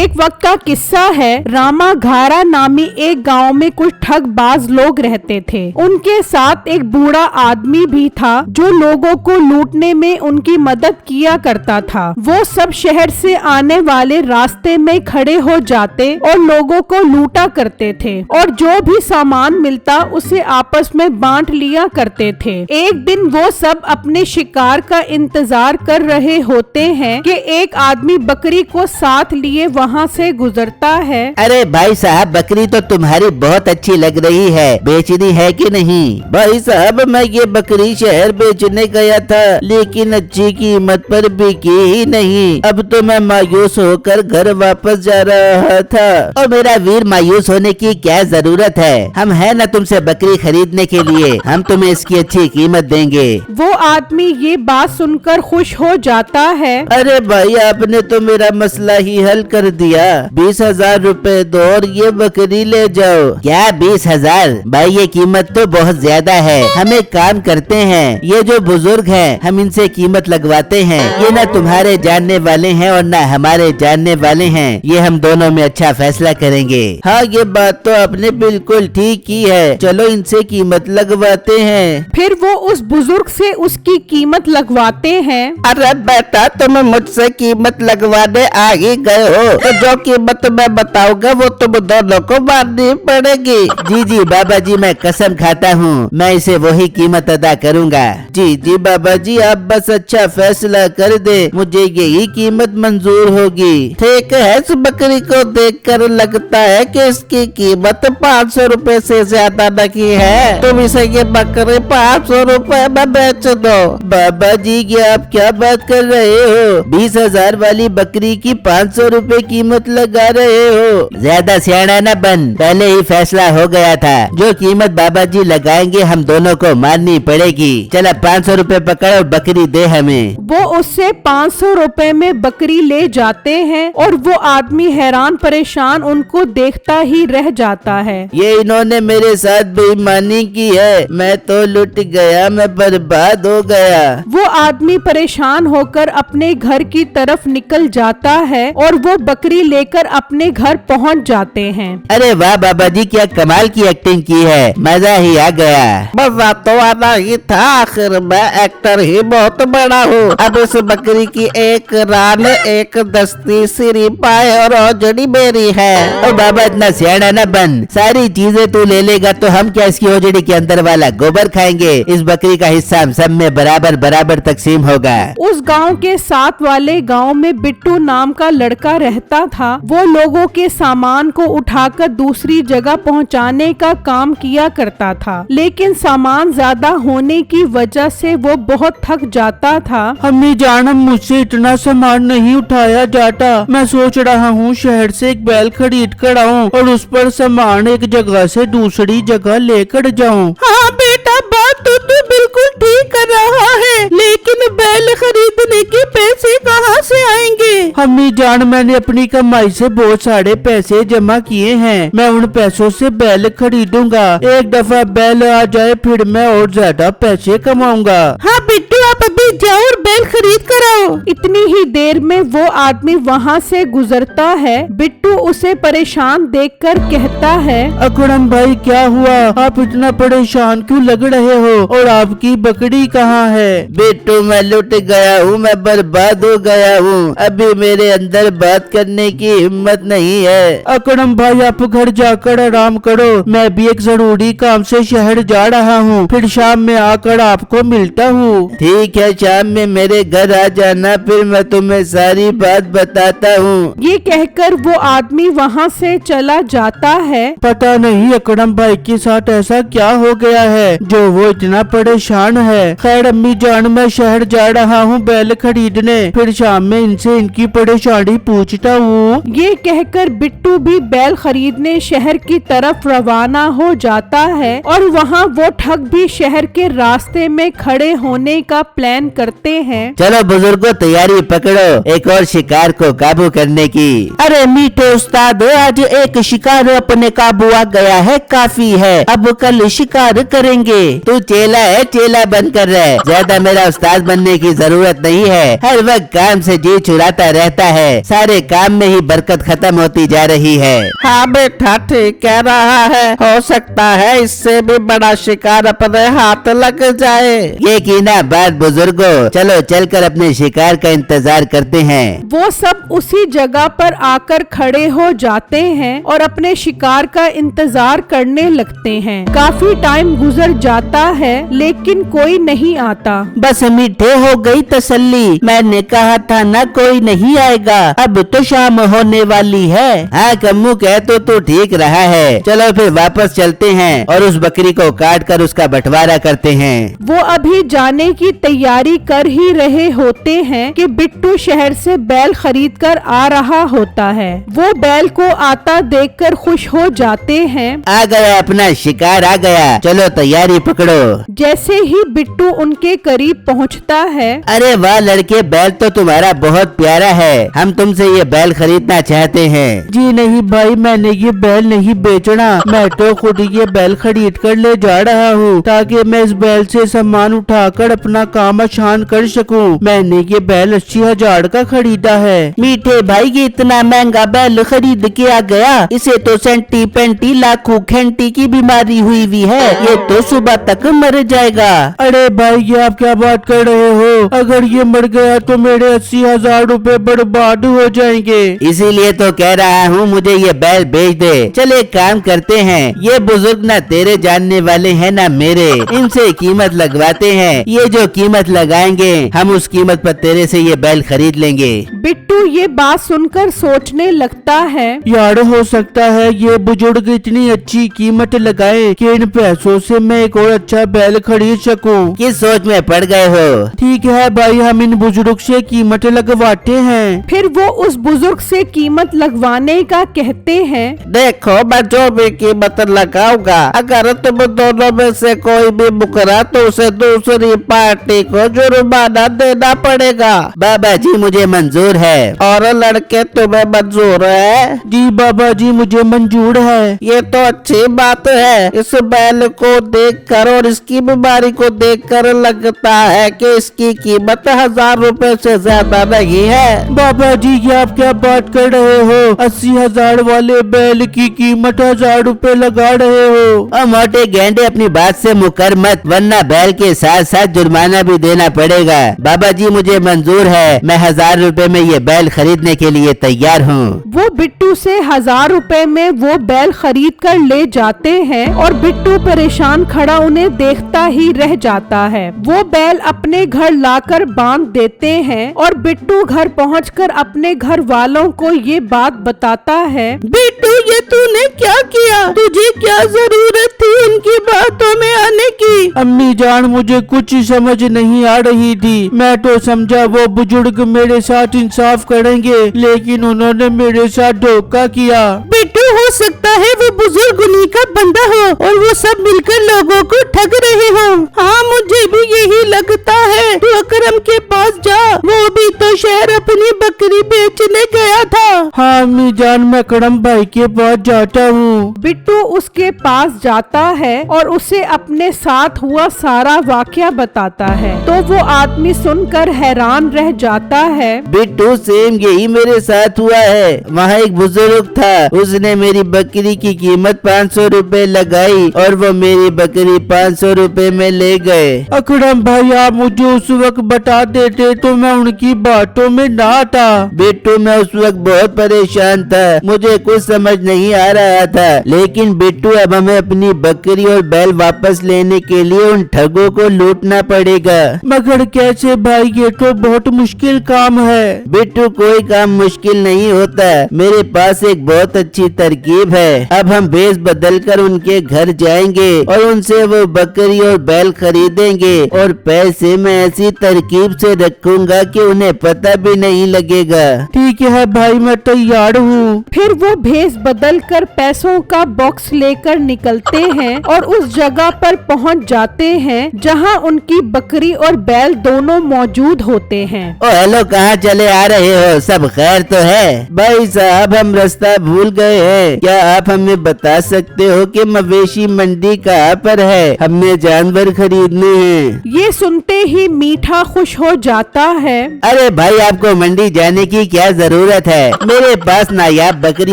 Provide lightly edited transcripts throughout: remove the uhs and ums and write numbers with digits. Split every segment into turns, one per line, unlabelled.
एक वक्त का किस्सा है। रामाघारा नामी एक गांव में कुछ ठगबाज लोग रहते थे। उनके साथ एक बूढ़ा आदमी भी था जो लोगों को लूटने में उनकी मदद किया करता था। वो सब शहर से आने वाले रास्ते में खड़े हो जाते और लोगों को लूटा करते थे और जो भी सामान मिलता उसे आपस में बांट लिया करते थे। एक दिन वो सब अपने शिकार का इंतजार कर रहे होते हैं कि एक आदमी बकरी को साथ लिए वहाँ से गुजरता है।
अरे भाई साहब, बकरी तो तुम्हारी बहुत अच्छी लग रही है, बेचनी है कि नहीं? भाई साहब, मैं ये बकरी शहर बेचने गया था लेकिन अच्छी कीमत पर बिकी ही नहीं। अब तो मैं मायूस होकर घर वापस जा रहा था। और मेरा वीर, मायूस होने की क्या जरूरत है? हम है न तुमसे बकरी खरीदने के लिए, हम तुम्हें इसकी अच्छी कीमत देंगे।
वो आदमी ये बात सुनकर खुश हो जाता है।
अरे भाई, आपने तो मेरा मसला ही हल कर दिया। 20,000 रुपए दो और ये बकरी ले जाओ। क्या 20,000? भाई ये कीमत तो बहुत ज्यादा है। हम एक काम करते हैं, ये जो बुजुर्ग हैं हम इनसे कीमत लगवाते हैं। ये न तुम्हारे जानने वाले हैं और न हमारे जानने वाले हैं। ये हम दोनों में अच्छा फैसला करेंगे। हाँ, ये बात तो आपने बिल्कुल ठीक की है। चलो इनसे कीमत लगवाते हैं।
फिर वो उस बुजुर्ग से उसकी कीमत लगवाते हैं।
अरे बेटा, तुम मुझसे कीमत लगवाने आ ही गए हो तो जो कीमत मैं बताऊंगा वो तुम दोनों को माननी पड़ेगी।
जी जी बाबा जी, मैं कसम खाता हूँ मैं इसे वही कीमत अदा करूँगा।
जी जी बाबा जी, आप बस अच्छा फैसला कर दे, मुझे यही कीमत मंजूर होगी। ठीक है, इस बकरी को देखकर लगता है कि इसकी कीमत 500 रुपए से ज्यादा नहीं है। तुम इसे ये बकरी 500 रुपए में बेच दो।
बाबा जी, ये आप क्या बात कर रहे हो? 20,000 वाली बकरी की 500 रुपए कीमत लगा रहे हो? ज्यादा सियाना न बन, पहले ही फैसला हो गया था। जो कीमत बाबा जी लगाएंगे हम दोनों को माननी पड़ेगी। चला 500 रुपए पकड़ और बकरी दे हमें।
वो उससे 500 रुपए में बकरी ले जाते हैं और वो आदमी हैरान परेशान उनको देखता ही रह जाता है।
ये इन्होंने मेरे साथ बेईमानी की है, मैं तो लुट गया, मैं बर्बाद हो गया।
वो आदमी परेशान होकर अपने घर की तरफ निकल जाता है और वो बकरी लेकर अपने घर पहुंच जाते हैं।
अरे वाह बाबा जी, क्या कमाल की एक्टिंग की है, मजा ही आ गया।
मजा तो आना ही था, आखिर मैं एक्टर ही बहुत बड़ा हूँ। अब इस बकरी की एक रान, एक दस्ती, सिरी, पाए और ओजड़ी मेरी है।
ओ बाबा, इतना सियाना न बन, सारी चीजें तू ले लेगा तो हम क्या इसकी ओजड़ी के अंदर वाला गोबर खाएंगे? इस बकरी का हिस्सा हम सब में बराबर बराबर तकसीम होगा।
उस गांव के साथ वाले गांव में बिट्टू नाम का लड़का रहता था। वो लोगों के सामान को उठाकर दूसरी जगह पहुंचाने का काम किया करता था, लेकिन सामान ज्यादा होने की वजह से वो बहुत थक जाता था।
अम्मी जान, मुझसे इतना सामान नहीं उठाया जाता। मैं सोच रहा हूँ शहर से एक बैल खरीद कर आऊँ और उस पर सामान एक जगह से दूसरी जगह लेकर जाऊँ।
हाँ बेटा, बात तो तू बिल्कुल ठीक कर रहा है, लेकिन बैल खरीदने के पैसे कहाँ से आएंगे?
अम्मी जान, मैंने अपनी कमाई से बहुत सारे पैसे जमा किए हैं। मैं उन पैसों से बैल खरीदूंगा। एक दफा बैल आ जाए फिर मैं और ज्यादा पैसे कमाऊंगा।
हाँ बिट्टू, आप अभी जाओ और बैल खरीद कर आओ।
इतनी ही देर में वो आदमी वहाँ से गुजरता है। बिट्टू उसे परेशान देखकर कहता है,
अकरम भाई, क्या हुआ? आप इतना परेशान क्यों लग रहे हो? और आपकी बकरी कहाँ है?
बिट्टू, मैं लुट गया हूँ, मैं बर्बाद हो गया हूँ। अभी मेरे अंदर बात करने की हिम्मत नहीं है।
अकरम भाई, आप घर जाकर आराम करो, मैं भी एक जरूरी काम से शहर जा रहा हूँ, फिर शाम में आकर आपको मिलता हूँ।
ठीक है, शाम में मेरे घर आ जाना, फिर मैं तुम्हें सारी बात बताता हूँ।
ये कहकर वो आदमी वहाँ से चला जाता है।
पता नहीं अकरम भाई के साथ ऐसा क्या हो गया है जो वो इतना परेशान है। खैर अम्मी जान, मैं शहर जा रहा हूँ बैल खरीदने, फिर शाम में इनसे इनकी परेशानी पूछता हूँ।
ये कहकर बिट्टू भी बैल खरीदने शहर की तरफ रवाना हो जाता है और वहाँ वो ठग भी शहर के रास्ते में खड़े होने का प्लान करते हैं।
चलो बुजुर्गों, तैयारी पकड़ो एक और शिकार को काबू करने की।
अरे मीठे उस्ताद, आज एक शिकार अपने काबू आ गया है, काफी है, अब कल शिकार करेंगे।
तू चेला है, चेला बन कर रहे, ज्यादा मेरा उस्ताद बनने की जरूरत नहीं है। हर वक्त काम से जी चुराता रहता है, सारे काम में ही बरकत खत्म होती जा रही है।
हाँ बेटा ठीक कह रहा है, हो सकता है इससे भी बड़ा शिकार अपने हाथ लग जाए।
ये की ना बात बुजुर्गों, चलो चलकर अपने शिकार का इंतजार करते हैं।
वो सब उसी जगह पर आकर खड़े हो जाते हैं और अपने शिकार का इंतजार करने लगते हैं। काफी टाइम गुजर जाता है लेकिन कोई नहीं आता।
बस मीठे हो गई तसल्ली, मैंने कहा था ना कोई नहीं आएगा। अब तो शाम होने वाली है।
हाँ कम्मू कह तो ठीक रहा है, चलो फिर वापस चलते हैं और उस बकरी को काट कर उसका बंटवारा करते हैं।
वो अभी जाने की तैयारी कर ही रहे होते हैं कि बिट्टू शहर से बैल खरीद कर आ रहा होता है। वो बैल को आता देखकर खुश हो जाते हैं।
आ गया अपना शिकार आ गया, चलो तैयारी पकड़ो।
जैसे ही बिट्टू उनके करीब पहुंचता है,
अरे वाह लड़के, बैल तो तुम्हारा बहुत प्यारा है, हम तुमसे ये बैल खरीदना चाहते हैं।
जी नहीं भाई, मैंने ये बैल नहीं बेचना, मैं तो खुद ये बैल खरीद कर ले जा रहा हूँ ताकि मैं इस बैल से सामान उठाकर अपना काम आसान कर सकूँ। मैंने ये बैल 80,000 का खरीदा है।
मीठे भाई ये इतना महंगा बैल खरीद के आ गया, इसे तो सेंटी पेंटी लाखों घंटी की बीमारी हुई है, ये तो सुबह तक मर जाएगा।
अरे भाई ये आप क्या बात कर रहे हो? अगर ये मर गया तो मेरे 80,000 रुपए बर्बाद हो जाएंगे।
इसीलिए तो कह रहा हूँ मुझे ये बैल बेच दे। चल एक काम करते हैं, ये बुजुर्ग ना तेरे जानने वाले हैं ना मेरे, इनसे कीमत लगवाते हैं। ये जो कीमत लगाएंगे हम उस कीमत पर तेरे से ये बैल खरीद लेंगे।
बिट्टू ये बात सुनकर सोचने लगता है,
यार हो सकता है ये बुजुर्ग इतनी अच्छी कीमत लगाए कि इन पैसों से मैं एक और अच्छा बैल खरीद सकूं।
किस सोच में पड़ गए हो?
ठीक है भाई, हम इन बुजुर्ग से कीमत लगवाते हैं।
फिर वो उस बुजुर्ग से कीमत लगवाने का कहते हैं।
देखो मैं जो भी कीमत लगाऊंगा, अगर तुम दोनों में से कोई भी मुकरा तो उसे दूसरी पार्टी को जुर्माना देना पड़ेगा।
बाबा जी मुझे मंजूर है।
और लड़के तुम्हें मंजूर है?
जी बाबा जी मुझे मंजूर है।
ये तो अच्छी बात है। इस बैल को देखकर और इसकी बीमारी को देखकर लगता है कि इसकी कीमत 1,000 रुपए से ज्यादा नहीं है।
बाबा जी ये आप क्या बात कर रहे हो? 80,000 वाले बैल की कीमत 1,000 रुपए लगा रहे हो?
और मोटे गेंडे अपनी बात से मुकर मत, वरना बैल के साथ साथ जुर्माना भी देना पड़ेगा। बाबा जी मुझे मंजूर है, मैं 1,000 रुपए में ये बैल खरीदने के लिए तैयार हूँ।
वो बिट्टू से 1,000 रुपए में वो बैल खरीद कर ले जाते हैं और बिट्टू परेशान खड़ा उन्हें देखता ही रह जाता है। वो बैल अपने घर लाकर बांध देते हैं और बिट्टू घर पहुंचकर अपने घर वालों को ये बात बताता है।
बिट्टू ये तूने क्या किया? तुझे क्या जरूरत थी इनकी बातों में आने की?
अम्मी जान मुझे कुछ समझ नहीं आ रही थी। मैं तो समझा वो बुजुर्ग मेरे साथ इंसाफ करेंगे, लेकिन उन्होंने मेरे साथ धोखा किया।
बिट्टू हो सकता है वो बुजुर्ग उन्हीं का बंदा हो और वो सब मिलकर लोगों को ठग रहे हो। हाँ मुझे भी यही लगता है। तू अकरम के पास जा, वो भी तो शहर अपनी बकरी बेचने गया था।
हाँ अम्मी जान मैं करम भाई के पास जाता हूँ।
बिट्टू उसके पास जाता है और उसे अपने साथ हुआ सारा वाकया बताता है। तो वो आदमी सुनकर हैरान रह जाता है।
बिट्टू सेम यही मेरे साथ हुआ है। वहाँ एक बुजुर्ग था, उसने मेरी बकरी की कीमत 500 रुपए लगाई और वो मेरी बकरी 500 रुपए में ले गए।
अकरम भाई आप मुझे उस वक्त बता देते तो मैं उनकी बातों में ना आता।
बिट्टू मैं उस वक्त बहुत परेशान था, मुझे कुछ समझ नहीं आ रहा था, लेकिन बिट्टू अब हमें अपनी बकरी और बैल वापस लेने के लिए उन ठगों को लूटना पड़ेगा।
मगर कैसे भाई, ये तो बहुत मुश्किल काम है।
बिट्टू कोई काम मुश्किल नहीं होता, मेरे पास एक बहुत अच्छी तरकीब है। अब हम भेष बदल कर उनके घर जाएंगे और उनसे वो बकरी और बैल खरीदेंगे और पैसे मैं ऐसी तरकीब से रखूंगा कि उन्हें पता भी नहीं लगेगा।
ठीक है भाई मैं तैयार हूँ।
फिर वो भेष बदलकर पैसों का बॉक्स लेकर निकलते हैं और उस जगह पर पहुंच जाते हैं जहां उनकी बकरी और बैल दोनों मौजूद होते हैं।
ओ हेलो, कहाँ चले आ रहे हो? सब खैर तो है?
भाई साहब, हम रास्ता भूल गए हैं। क्या आप हमें बता सकते हो कि मवेशी मंडी कहाँ पर है? हमें जानवर खरीदने हैं।
ये सुनते ही मीठा खुश हो जाता है।
अरे भाई, आपको मंडी जाने की क्या जरूरत है? मेरे पास नायाब बकरी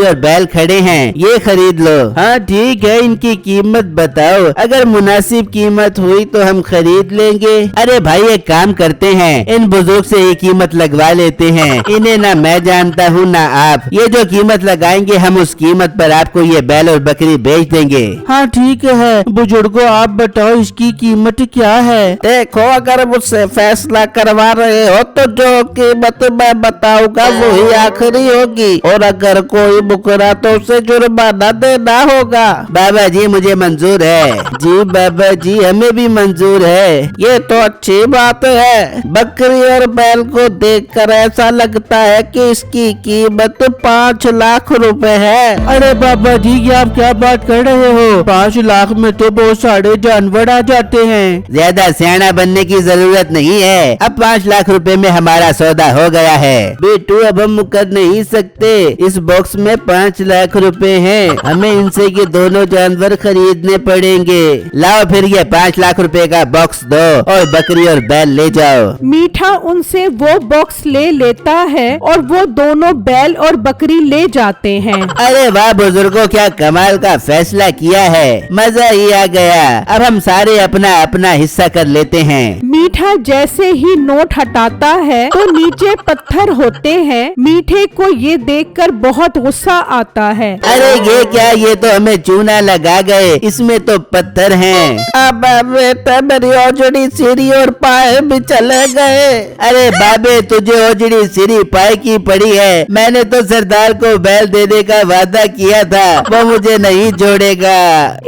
और बैल खड़े हैं, ये खरीद लो।
हाँ ठीक है, इनकी कीमत बताओ। अगर मुनासिब कीमत हुई तो हम खरीद लेंगे।
अरे भाई, एक काम करते हैं, इन बुजुर्ग से ये कीमत लगवा लेते हैं। इन्हें ना मैं जानता हूँ ना आप। ये जो कीमत लगाएंगे हम उस कीमत पर आपको ये बैल और बकरी बेच देंगे।
हाँ ठीक है बुजुर्गों, आप बताओ इसकी कीमत क्या है?
देखो, अगर मुझसे फैसला करवा रहे हो तो जो कीमत मैं बताऊंगा वही आखिरी होगी, और अगर कोई मुकरा तो उसे जुर्माना देना होगा।
बाबा जी, मुझे मंजूर है।
जी बाबा जी, हमें भी मंजूर है। ये तो अच्छी बात है। बकरी और बैल को देखकर ऐसा लगता है कि इसकी कीमत 5 लाख रुपए है।
अरे बाबा जी, ये आप क्या बात कर रहे हो? 5 लाख में तो बहुत सारे जानवर आ जाते हैं।
ज्यादा सियाना बनने की जरूरत नहीं है। अब 5 लाख रुपए में हमारा सौदा हो गया है।
बेटू, अब हम मुकर नहीं सकते। इस बॉक्स में 5 लाख रुपए हैं। हमें इनसे ये दोनों जानवर खरीदने पड़ेंगे।
लाओ फिर ये 5 लाख रुपए का बॉक्स दो और बकरी और बैल ले जाओ।
मीठा उनसे वो बॉक्स ले लेता है और वो दोनों बैल और बकरी ले जाते हैं।
अरे वाह बुजुर्गों, क्या कमाल का फैसला किया है। मजा ही आ गया। अब हम सारे अपना अपना हिस्सा कर लेते हैं।
मीठा जैसे ही नोट हटाता है तो नीचे पत्थर होते हैं। मीठे को ये देखकर बहुत गुस्सा आता है।
अरे ये क्या, ये तो हमें चूना लगा गए, इसमें तो पत्थर हैं।
अब बेटा, मेरी ओजड़ी सीढ़ी और पाए भी चले गए।
अरे बाबे, तुझे ओजड़ी सिरी पाए की पड़ी है। मैंने तो सरदार को बैल देने का वादा किया था, वो मुझे नहीं जोड़ेगा।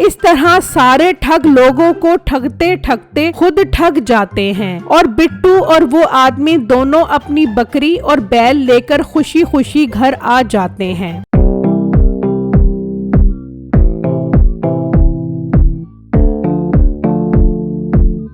इस तरह सारे ठग लोगों को ठगते ठगते खुद ठग जाते हैं और बिट्टू और वो आदमी दोनों अपनी बकरी और बैल लेकर खुशी खुशी घर आ जाते हैं।